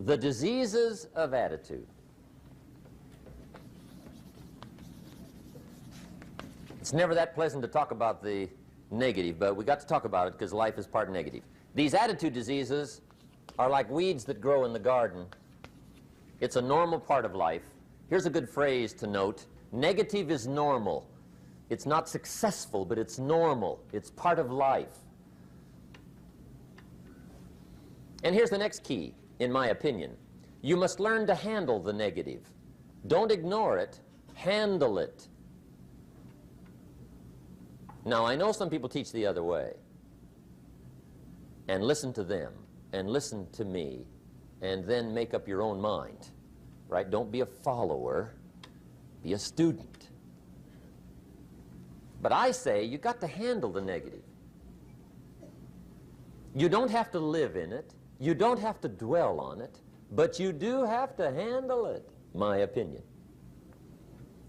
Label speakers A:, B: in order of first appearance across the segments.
A: The diseases of attitude. It's never that pleasant to talk about the negative, but we got to talk about it because life is part negative. These attitude diseases are like weeds that grow in the garden. It's a normal part of life. Here's a good phrase to note. Negative is normal. It's not successful, but it's normal. It's part of life. And here's the next key, in my opinion. You must learn to handle the negative. Don't ignore it. Handle it. Now, I know some people teach the other way. And listen to them, and listen to me, and then make up your own mind. Right? Don't be a follower. Be a student. But I say you got to handle the negative. You don't have to live in it. You don't have to dwell on it. But you do have to handle it, my opinion.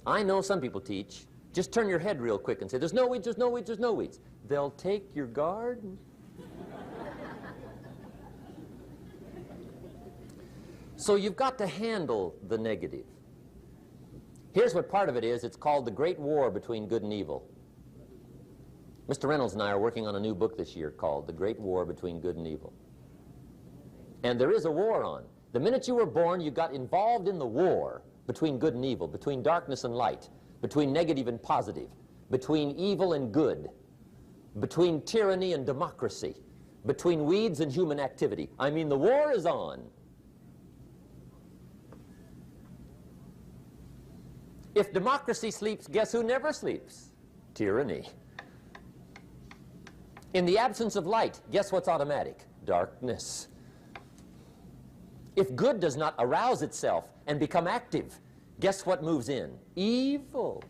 A: I know some people teach, just turn your head real quick and say, there's no weeds, there's no weeds, there's no weeds. They'll take your garden. So you've got to handle the negative. Here's what part of it is. It's called the Great War Between Good and Evil. Mr. Reynolds and I are working on a new book this year called The Great War Between Good and Evil. And there is a war on. The minute you were born, you got involved in the war between good and evil, between darkness and light, between negative and positive, between evil and good, between tyranny and democracy, between weeds and human activity. I mean, the war is on. If democracy sleeps, guess who never sleeps? Tyranny. In the absence of light, guess what's automatic? Darkness. If good does not arouse itself and become active, guess what moves in? Evil.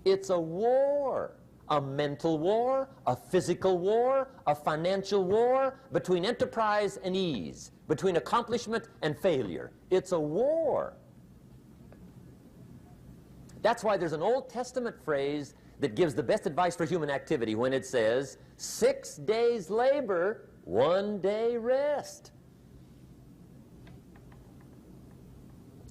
A: It's a war. A mental war, a physical war, a financial war, between enterprise and ease, between accomplishment and failure. It's a war. That's why there's an Old Testament phrase that gives the best advice for human activity when it says, 6 days labor, 1 day rest.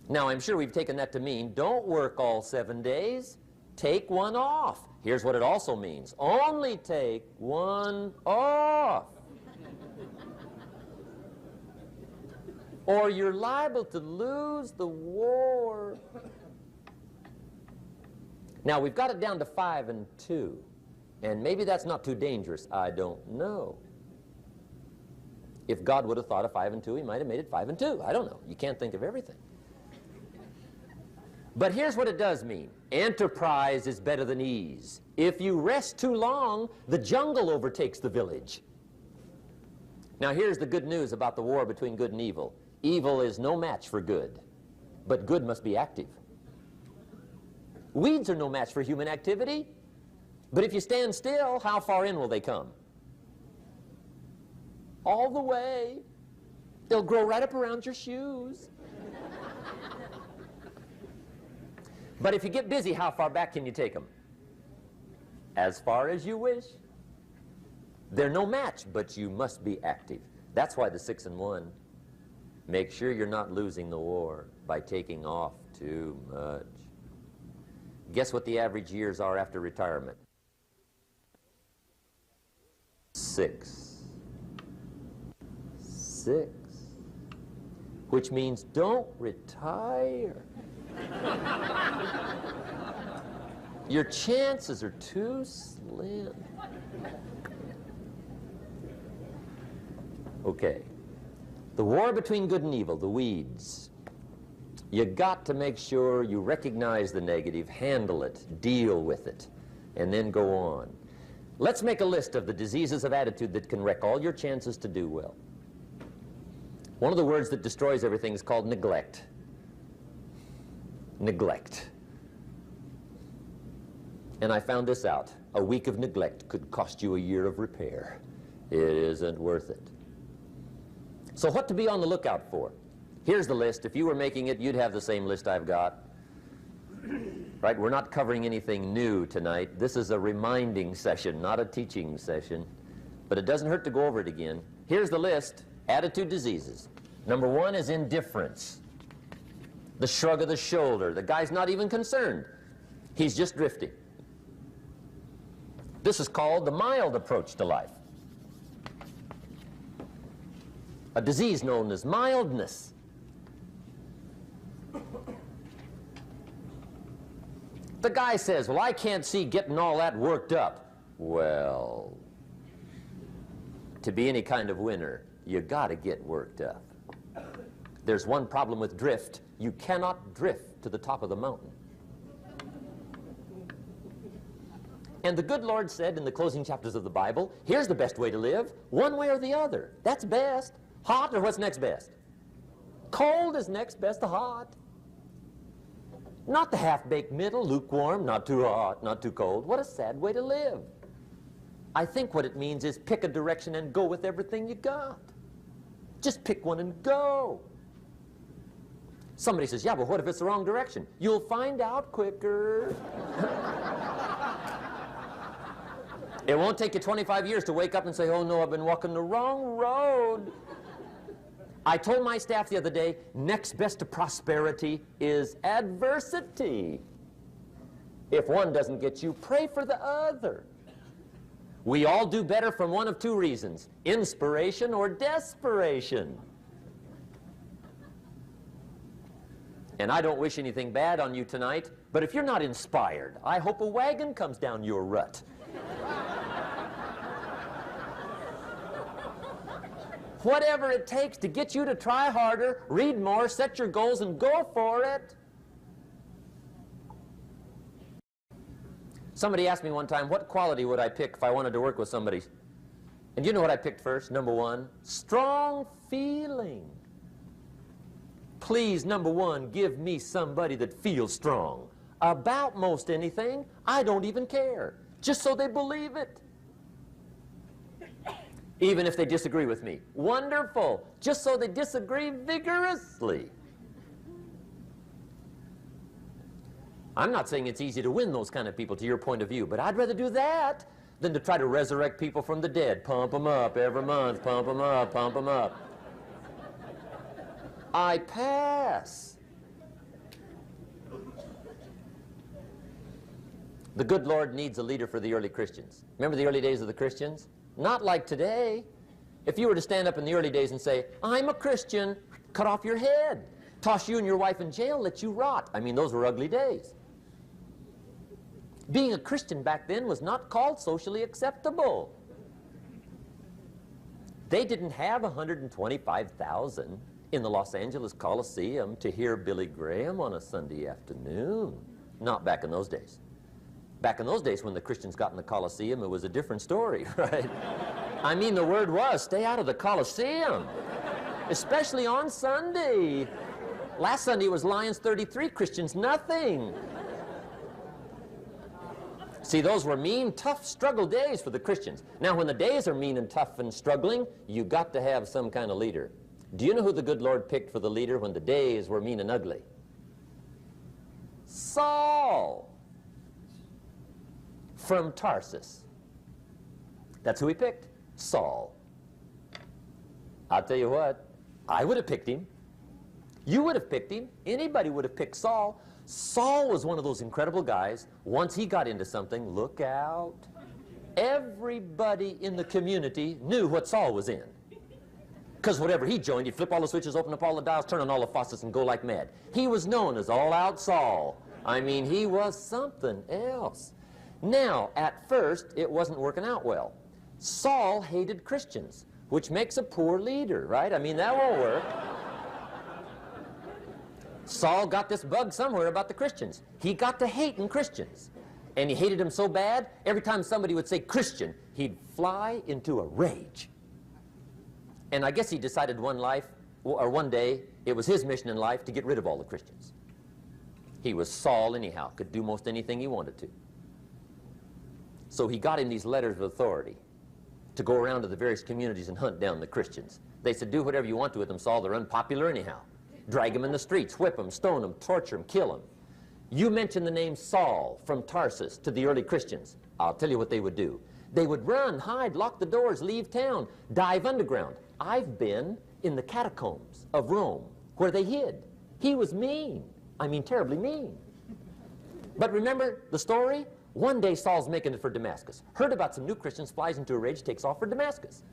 A: Now, I'm sure we've taken that to mean, don't work all 7 days, take one off. Here's what it also means, only take one off. Or you're liable to lose the war. Now, we've got it down to 5 and 2, and maybe that's not too dangerous. I don't know. If God would have thought of 5 and 2, he might have made it 5 and 2. I don't know. You can't think of everything. But here's what it does mean. Enterprise is better than ease. If you rest too long, the jungle overtakes the village. Now, here's the good news about the war between good and evil. Evil is no match for good, but good must be active. Weeds are no match for human activity, but if you stand still, how far in will they come? All the way. They'll grow right up around your shoes. But if you get busy, how far back can you take them? As far as you wish. They're no match, but you must be active. That's why the 6 and 1. Make sure you're not losing the war by taking off too much. Guess what the average years are after retirement? 6. 6. Which means don't retire. Your chances are too slim. Okay. The war between good and evil, the weeds. You got to make sure you recognize the negative, handle it, deal with it, and then go on. Let's make a list of the diseases of attitude that can wreck all your chances to do well. One of the words that destroys everything is called neglect. Neglect. And I found this out. A week of neglect could cost you a year of repair. It isn't worth it. So what to be on the lookout for? Here's the list. If you were making it, you'd have the same list I've got. Right? We're not covering anything new tonight. This is a reminding session, not a teaching session. But it doesn't hurt to go over it again. Here's the list. Attitude diseases. Number one is indifference. The shrug of the shoulder. The guy's not even concerned. He's just drifting. This is called the mild approach to life. A disease known as mildness. The guy says, well, I can't see getting all that worked up. Well, to be any kind of winner, you got to get worked up. There's one problem with drift. You cannot drift to the top of the mountain. And the good Lord said in the closing chapters of the Bible, here's the best way to live, one way or the other. That's best. Hot or what's next best? Cold is next best to hot. Not the half-baked middle, lukewarm, not too hot, not too cold. What a sad way to live. I think what it means is pick a direction and go with everything you got. Just pick one and go. Somebody says, yeah, but what if it's the wrong direction? You'll find out quicker. It won't take you 25 years to wake up and say, oh no, I've been walking the wrong road. I told my staff the other day, next best to prosperity is adversity. If one doesn't get you, pray for the other. We all do better from one of two reasons, inspiration or desperation. And I don't wish anything bad on you tonight, but if you're not inspired, I hope a wagon comes down your rut. Whatever it takes to get you to try harder, read more, set your goals, and go for it. Somebody asked me one time, what quality would I pick if I wanted to work with somebody? And you know what I picked first? Number one, strong feeling. Please, number one, give me somebody that feels strong. About most anything, I don't even care. Just so they believe it. Even if they disagree with me. Wonderful. Just so they disagree vigorously. I'm not saying it's easy to win those kind of people to your point of view, but I'd rather do that than to try to resurrect people from the dead. Pump them up every month, pump them up, pump them up. I pass. The good Lord needs a leader for the early Christians. Remember the early days of the Christians? Not like today. If you were to stand up in the early days and say, I'm a Christian, cut off your head, toss you and your wife in jail, let you rot. I mean, those were ugly days. Being a Christian back then was not called socially acceptable. They didn't have 125,000 in the Los Angeles Coliseum to hear Billy Graham on a Sunday afternoon. Not back in those days. Back in those days when the Christians got in the Coliseum, it was a different story, right? I mean, the word was, stay out of the Coliseum, especially on Sunday. Last Sunday was Lions 33, Christians nothing. See, those were mean, tough struggle days for the Christians. Now, when the days are mean and tough and struggling, you got to have some kind of leader. Do you know who the good Lord picked for the leader when the days were mean and ugly? Saul. From Tarsus. That's who he picked, Saul. I'll tell you what, I would have picked him. You would have picked him. Anybody would have picked Saul. Saul was one of those incredible guys. Once he got into something, look out. Everybody in the community knew what Saul was in. Because whatever he joined, he'd flip all the switches, open up all the dials, turn on all the faucets, and go like mad. He was known as All-Out Saul. I mean, he was something else. Now, at first, it wasn't working out well. Saul hated Christians, which makes a poor leader, right? I mean, that won't work. Saul got this bug somewhere about the Christians. He got to hating Christians. And he hated them so bad, every time somebody would say Christian, he'd fly into a rage. And I guess he decided one day, it was his mission in life to get rid of all the Christians. He was Saul anyhow, could do most anything he wanted to. So he got him these letters of authority to go around to the various communities and hunt down the Christians. They said, do whatever you want to with them, Saul. They're unpopular anyhow. Drag them in the streets, whip them, stone them, torture them, kill them. You mention the name Saul from Tarsus to the early Christians. I'll tell you what they would do. They would run, hide, lock the doors, leave town, dive underground. I've been in the catacombs of Rome where they hid. He was mean. I mean, terribly mean. But remember the story? One day Saul's making it for Damascus. Heard about some new Christians, flies into a rage, takes off for Damascus.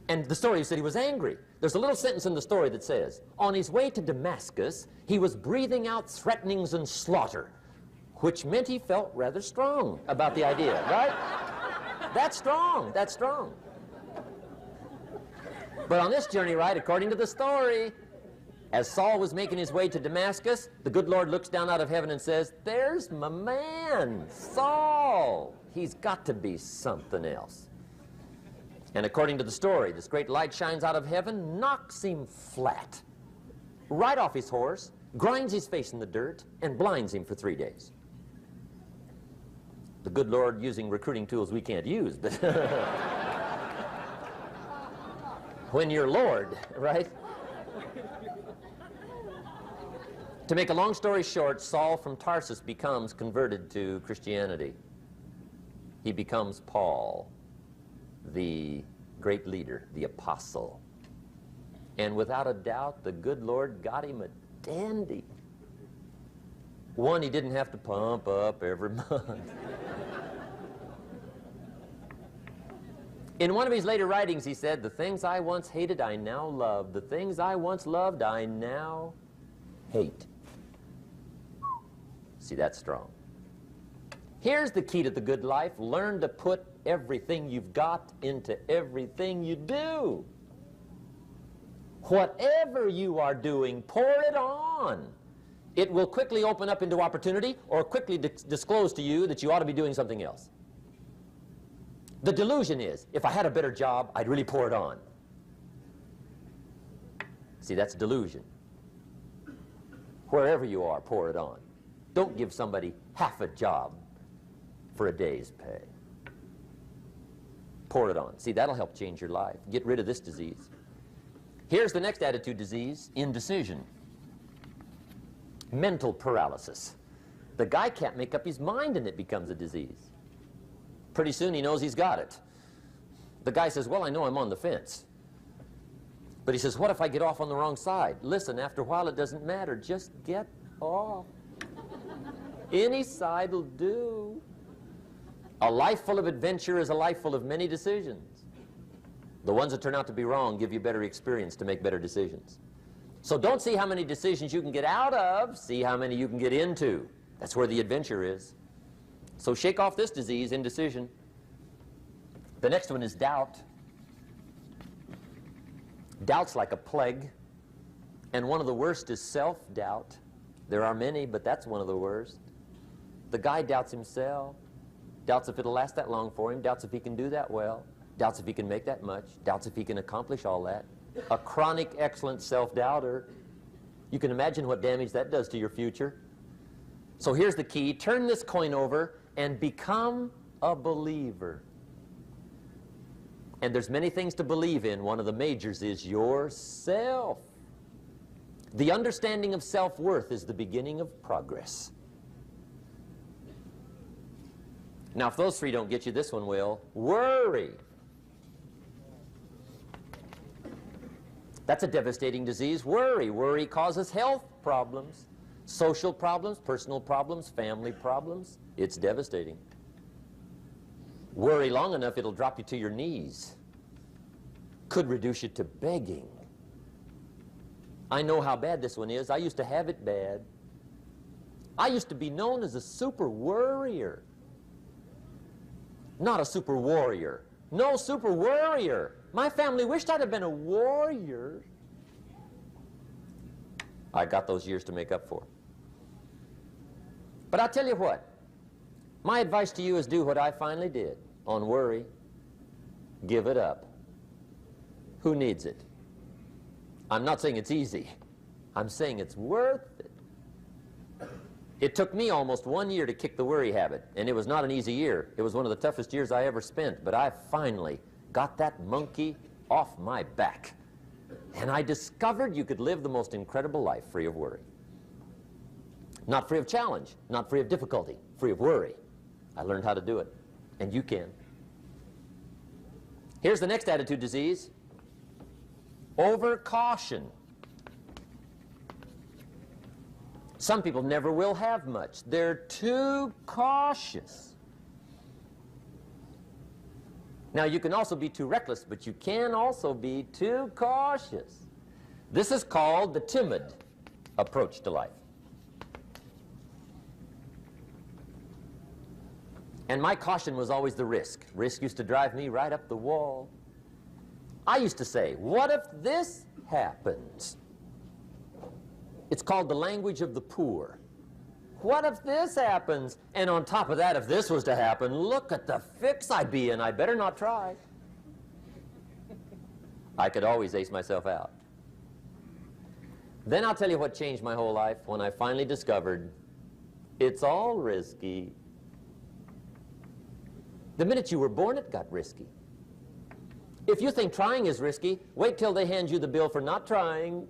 A: And the story said he was angry. There's a little sentence in the story that says, on his way to Damascus, he was breathing out threatenings and slaughter, which meant he felt rather strong about the idea, right? That's strong. That's strong. But on this journey, right, according to the story, as Saul was making his way to Damascus, the good Lord looks down out of heaven and says, there's my man, Saul. He's got to be something else. And according to the story, this great light shines out of heaven, knocks him flat, right off his horse, grinds his face in the dirt, and blinds him for 3 days. The good Lord using recruiting tools we can't use, but when you're Lord, right? To make a long story short, Saul from Tarsus becomes converted to Christianity. He becomes Paul, the great leader, the apostle. And without a doubt, the good Lord got him a dandy. One he didn't have to pump up every month. In one of his later writings, he said, the things I once hated, I now love. The things I once loved, I now hate. See, that's strong. Here's the key to the good life. Learn to put everything you've got into everything you do. Whatever you are doing, pour it on. It will quickly open up into opportunity or quickly disclose to you that you ought to be doing something else. The delusion is, if I had a better job, I'd really pour it on. See, that's delusion. Wherever you are, pour it on. Don't give somebody half a job for a day's pay. Pour it on. See, that'll help change your life. Get rid of this disease. Here's the next attitude disease, indecision. Mental paralysis. The guy can't make up his mind and it becomes a disease. Pretty soon he knows he's got it. The guy says, well, I know I'm on the fence. But he says, what if I get off on the wrong side? Listen, after a while it doesn't matter. Just get off. Any side will do. A life full of adventure is a life full of many decisions. The ones that turn out to be wrong give you better experience to make better decisions. So don't see how many decisions you can get out of, see how many you can get into. That's where the adventure is. So shake off this disease, indecision. The next one is doubt. Doubt's like a plague, and one of the worst is self-doubt. There are many, but that's one of the worst. The guy doubts himself, doubts if it'll last that long for him, doubts if he can do that well, doubts if he can make that much, doubts if he can accomplish all that. A chronic, excellent self-doubter. You can imagine what damage that does to your future. So here's the key. Turn this coin over and become a believer. And there's many things to believe in. One of the majors is yourself. The understanding of self-worth is the beginning of progress. Now, if those three don't get you, this one will. Worry. That's a devastating disease. Worry. Worry causes health problems, social problems, personal problems, family problems. It's devastating. Worry long enough, it'll drop you to your knees. Could reduce you to begging. I know how bad this one is. I used to have it bad. I used to be known as a super worrier. Not a super warrior. No, super worrier. My family wished I'd have been a warrior. I got those years to make up for. But I'll tell you what. My advice to you is do what I finally did on worry. Give it up. Who needs it? I'm not saying it's easy. I'm saying it's worth it. It took me almost 1 year to kick the worry habit, and it was not an easy year. It was one of the toughest years I ever spent, but I finally got that monkey off my back. And I discovered you could live the most incredible life free of worry. Not free of challenge, not free of difficulty, free of worry. I learned how to do it, and you can. Here's the next attitude disease. Over caution. Some people never will have much. They're too cautious. Now, you can also be too reckless, but you can also be too cautious. This is called the timid approach to life. And my caution was always the risk. Risk used to drive me right up the wall. I used to say, what if this happens? It's called the language of the poor. What if this happens? And on top of that, if this was to happen, look at the fix I'd be in. I better not try. I could always ace myself out. Then I'll tell you what changed my whole life when I finally discovered it's all risky. The minute you were born, it got risky. If you think trying is risky, wait till they hand you the bill for not trying.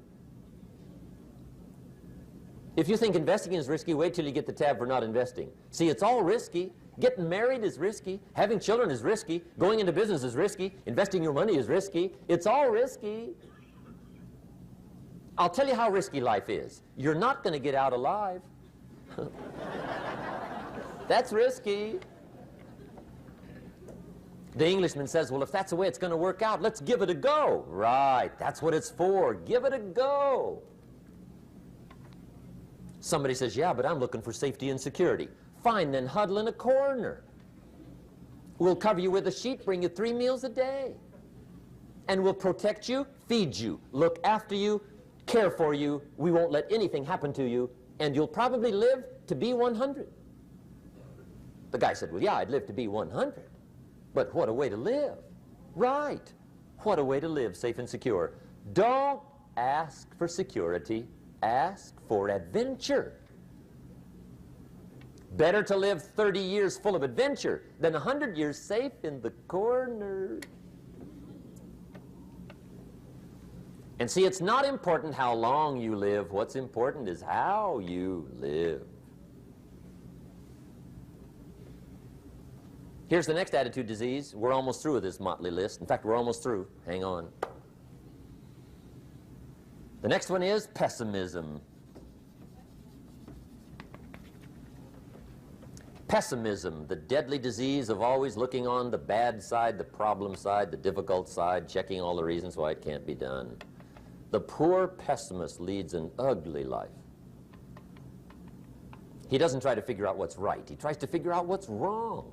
A: If you think investing is risky, wait till you get the tab for not investing. See, it's all risky. Getting married is risky. Having children is risky. Going into business is risky. Investing your money is risky. It's all risky. I'll tell you how risky life is. You're not going to get out alive. That's risky. The Englishman says, well, if that's the way it's going to work out, let's give it a go. Right, that's what it's for. Give it a go. Somebody says, yeah, but I'm looking for safety and security. Fine, then huddle in a corner. We'll cover you with a sheet, bring you 3 meals a day. And we'll protect you, feed you, look after you, care for you. We won't let anything happen to you, and you'll probably live to be 100. The guy said, well, yeah, I'd live to be 100. But what a way to live. Right. What a way to live, safe and secure. Don't ask for security. Ask for adventure. Better to live 30 years full of adventure than 100 years safe in the corner. And see, it's not important how long you live. What's important is how you live. Here's the next attitude disease. We're almost through with this motley list. In fact, we're almost through. Hang on. The next one is pessimism. Pessimism, the deadly disease of always looking on the bad side, the problem side, the difficult side, checking all the reasons why it can't be done. The poor pessimist leads an ugly life. He doesn't try to figure out what's right. He tries to figure out what's wrong.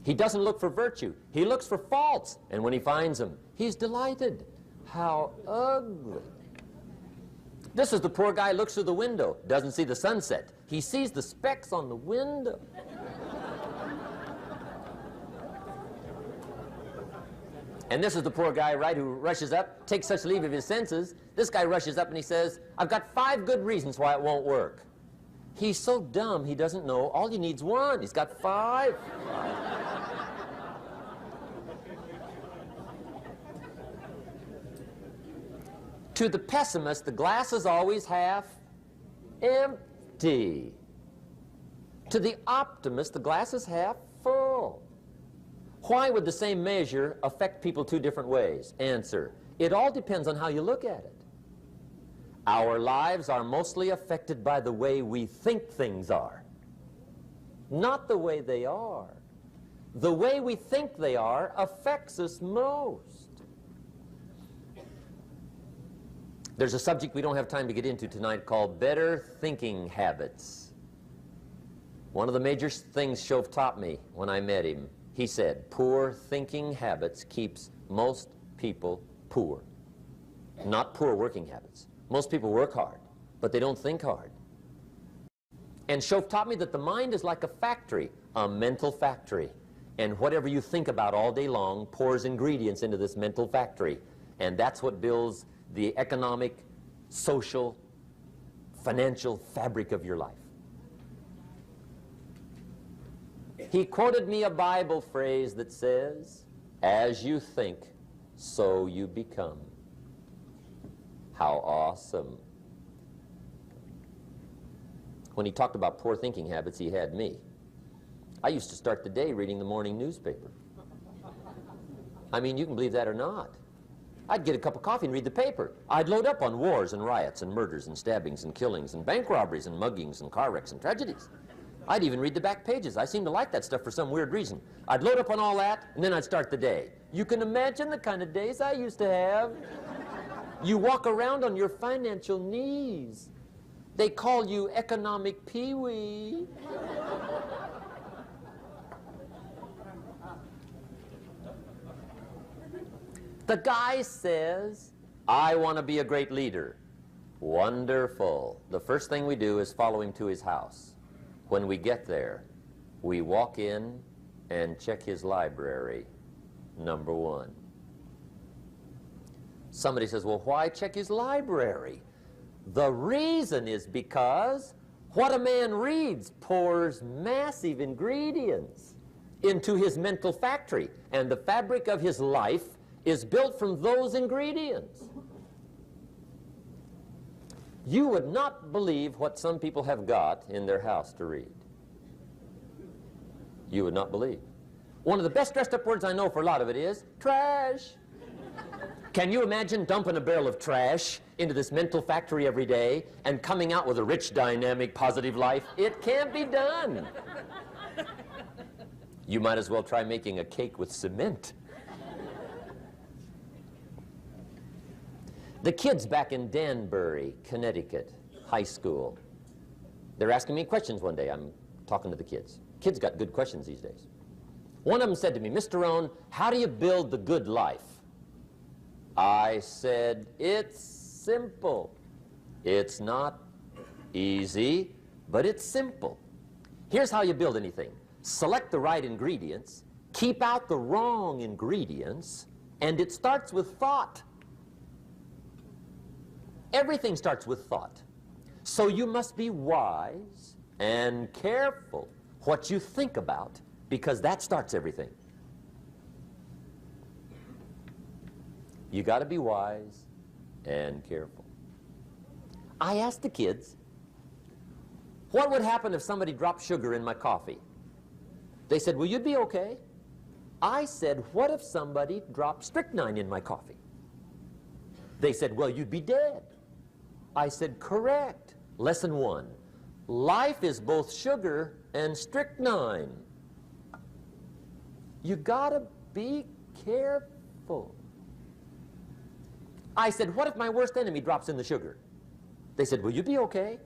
A: He doesn't look for virtue. He looks for faults. And when he finds them, he's delighted. How ugly. This is the poor guy who looks through the window, doesn't see the sunset. He sees the specks on the window. And this is the poor guy, right, who rushes up, takes such leave of his senses. This guy rushes up and he says, I've got 5 good reasons why it won't work. He's so dumb he doesn't know all you need's 1. He's got 5. To the pessimist, the glass is always half empty. To the optimist, the glass is half full. Why would the same measure affect people 2 different ways? Answer, it all depends on how you look at it. Our lives are mostly affected by the way we think things are, not the way they are. The way we think they are affects us most. There's a subject we don't have time to get into tonight called better thinking habits. One of the major things Shove taught me when I met him, he said, poor thinking habits keeps most people poor. Not poor working habits. Most people work hard, but they don't think hard. And Shove taught me that the mind is like a factory, a mental factory. And whatever you think about all day long pours ingredients into this mental factory. And that's what builds the economic, social, financial fabric of your life. He quoted me a Bible phrase that says, as you think, so you become. How awesome. When he talked about poor thinking habits, he had me. I used to start the day reading the morning newspaper. I mean, you can believe that or not. I'd get a cup of coffee and read the paper. I'd load up on wars and riots and murders and stabbings and killings and bank robberies and muggings and car wrecks and tragedies. I'd even read the back pages. I seem to like that stuff for some weird reason. I'd load up on all that, and then I'd start the day. You can imagine the kind of days I used to have. You walk around on your financial knees. They call you economic peewee. The guy says, I want to be a great leader. Wonderful. The first thing we do is follow him to his house. When we get there, we walk in and check his library, number one. Somebody says, well, why check his library? The reason is because what a man reads pours massive ingredients into his mental factory, and the fabric of his life is built from those ingredients. You would not believe what some people have got in their house to read. You would not believe. One of the best dressed up words I know for a lot of it is trash. Can you imagine dumping a barrel of trash into this mental factory every day and coming out with a rich, dynamic, positive life? It can't be done. You might as well try making a cake with cement. The kids back in Danbury, Connecticut, high school, they're asking me questions one day. I'm talking to the kids. Kids got good questions these days. One of them said to me, Mr. Rohn, how do you build the good life? I said, it's simple. It's not easy, but it's simple. Here's how you build anything. Select the right ingredients, keep out the wrong ingredients, and it starts with thought. Everything starts with thought. So you must be wise and careful what you think about, because that starts everything. You got to be wise and careful. I asked the kids, what would happen if somebody dropped sugar in my coffee? They said, well, you'd be okay. I said, what if somebody dropped strychnine in my coffee? They said, well, you'd be dead. I said, correct. Lesson one, life is both sugar and strychnine. You gotta be careful. I said, what if my worst enemy drops in the sugar? They said, will you be okay?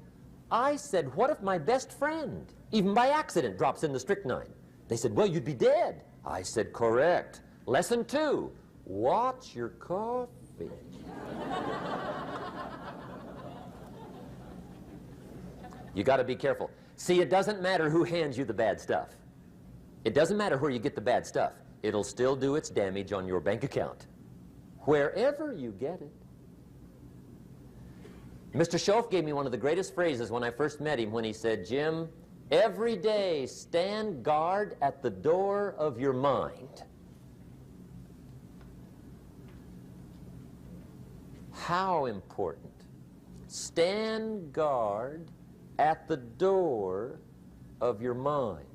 A: I said, what if my best friend, even by accident, drops in the strychnine? They said, well, you'd be dead. I said, correct. Lesson two, watch your coffee. You got to be careful. See, it doesn't matter who hands you the bad stuff. It doesn't matter where you get the bad stuff. It'll still do its damage on your bank account, wherever you get it. Mr. Schoaf gave me one of the greatest phrases when I first met him when he said, Jim, every day stand guard at the door of your mind. How important. Stand guard at the door of your mind.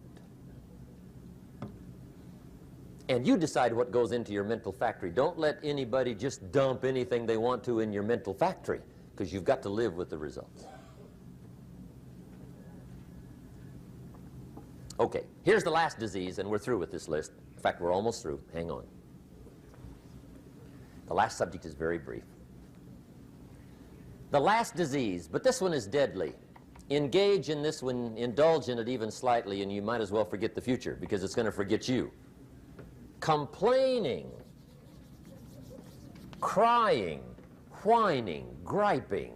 A: And you decide what goes into your mental factory. Don't let anybody just dump anything they want to in your mental factory, because you've got to live with the results. Okay, here's the last disease, and we're through with this list. In fact, we're almost through. Hang on. The last subject is very brief. The last disease, but this one is deadly. Engage in this one, indulge in it even slightly, and you might as well forget the future, because it's going to forget you. Complaining, crying, whining, griping,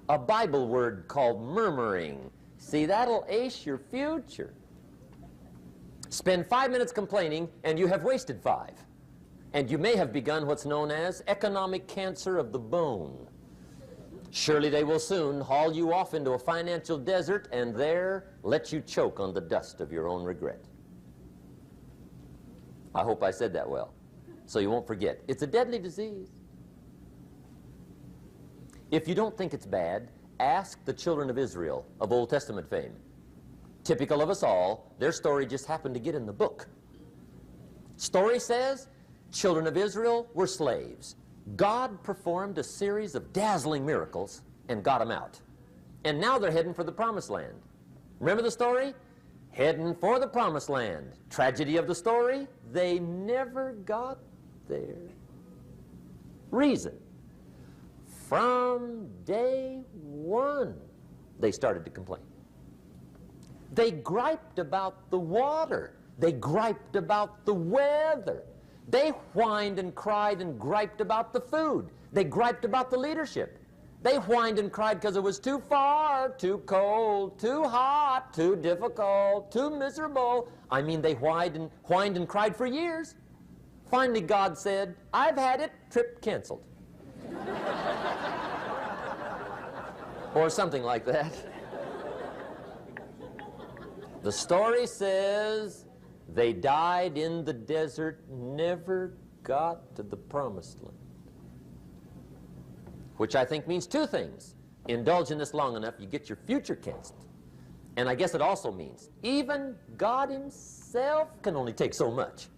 A: a Bible word called murmuring. See, that'll ace your future. Spend 5 minutes complaining, and you have wasted 5. And you may have begun what's known as economic cancer of the bone. Surely they will soon haul you off into a financial desert and there let you choke on the dust of your own regret. I hope I said that well, so you won't forget. It's a deadly disease. If you don't think it's bad, ask the children of Israel of Old Testament fame. Typical of us all, their story just happened to get in the book. Story says, children of Israel were slaves. God performed a series of dazzling miracles and got them out. And now they're heading for the promised land. Remember the story? Heading for the promised land. Tragedy of the story, they never got there. Reason: from day one, they started to complain. They griped about the water. They griped about the weather. They whined and cried and griped about the food. They griped about the leadership. They whined and cried because it was too far, too cold, too hot, too difficult, too miserable. I mean, they whined and cried for years. Finally, God said, "I've had it, trip canceled." Or something like that. The story says they died in the desert, never got to the promised land. Which I think means two things. Indulge in this long enough, you get your future canceled. And I guess it also means even God himself can only take so much.